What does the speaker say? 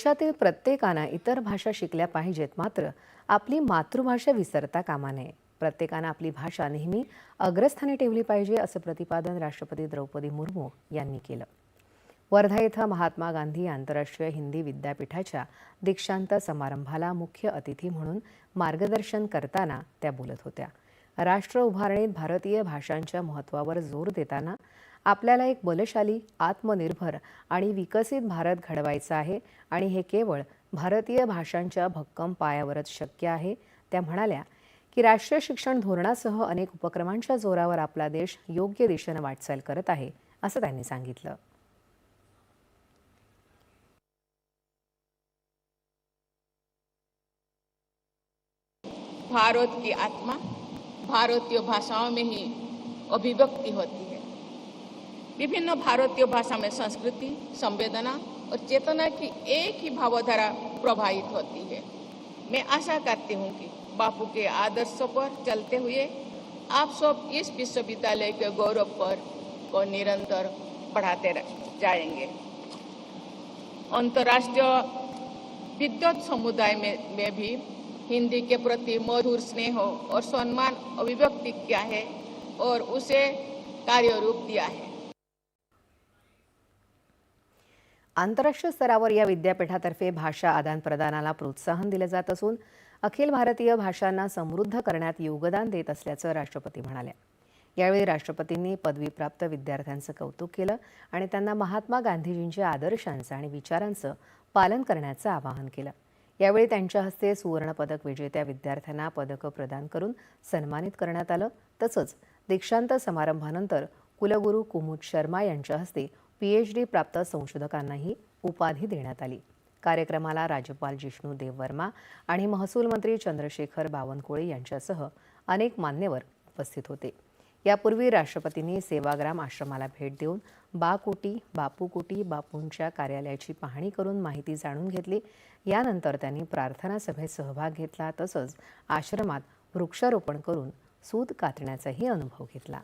देशातील प्रत्येकानं इतर भाषा शिकल्या पाहिजेत, मात्र आपली मातृभाषा विसरता कामा नये. प्रत्येकानं आपली भाषा नेहमी अग्रस्थानी ठेवली पाहिजे, असं प्रतिपादन राष्ट्रपती द्रौपदी मुर्मू यांनी केलं. वर्धा येथे महात्मा गांधी आंतरराष्ट्रीय हिंदी विद्यापीठाच्या दीक्षांत समारंभाला मुख्य अतिथी म्हणून मार्गदर्शन करताना त्या बोलत होत्या. राष्ट्र उभारणीत भारतीय भाषांच्या महत्त्वावर जोर देताना आपल्याला एक बलशाली, आत्मनिर्भर आणि विकसित भारत घडवायचा आहे आणि हे केवळ भारतीय भाषांच्या भक्कम पायावरच शक्य आहे. त्या म्हणाल्या की राष्ट्रीय शिक्षण धोरणासह अनेक उपक्रमांच्या जोरावर आपला देश योग्य दिशेने वाटचाल करत आहे, असं त्यांनी सांगितलं. भारत की आत्मा भारतीय भाषाओं में ही अभिव्यक्ति होती है। विभिन्न भारतीय भाषा में संस्कृति, संवेदना और चेतना की एक ही भावधारा प्रभावित होती है। मैं आशा करती हूँ कि बापू के आदर्शों पर चलते हुए आप सब इस विश्वविद्यालय के गौरव को निरंतर बढ़ाते जाएंगे। अंतर्राष्ट्रीय विद्वत समुदाय में भी हिंदी के प्रति मधुर स्नेह और सम्मान अभिव्यक्ति किया है और उसे कार्यरूप दिया है. आंतरराष्ट्रीय स्तरावर या विद्यापीठातर्फे भाषा आदान प्रदानाला प्रोत्साहन दिले जात असून अखिल भारतीय भाषांना समृद्ध करण्यात योगदान देत असल्याचं राष्ट्रपती म्हणाले. यावेळी राष्ट्रपतींनी पदवीप्राप्त विद्यार्थ्यांचं कौतुक केलं आणि त्यांना महात्मा गांधीजींच्या आदर्शांचं आणि विचारांचं पालन करण्याचं आवाहन केलं. यावेळी त्यांच्या हस्ते सुवर्ण पदक विजेत्या विद्यार्थ्यांना पदकं प्रदान करून सन्मानित करण्यात आलं. तसंच दीक्षांत समारंभानंतर कुलगुरू कुमुद शर्मा यांच्या हस्ते PhD प्राप्त संशोधकांनाही उपाधी देण्यात आली. कार्यक्रमाला राज्यपाल जिष्णू देववर्मा आणि महसूल मंत्री चंद्रशेखर बावनकुळे यांच्यासह अनेक मान्यवर उपस्थित होते. यापूर्वी राष्ट्रपतींनी सेवाग्राम आश्रमाला भेट देऊन बापू कुटी बापूंच्या कार्यालयाची पाहणी करून माहिती जाणून घेतली. यानंतर त्यांनी प्रार्थना सभेत सहभाग घेतला. तसंच आश्रमात वृक्षारोपण करून सूत कातण्याचाही अनुभव घेतला.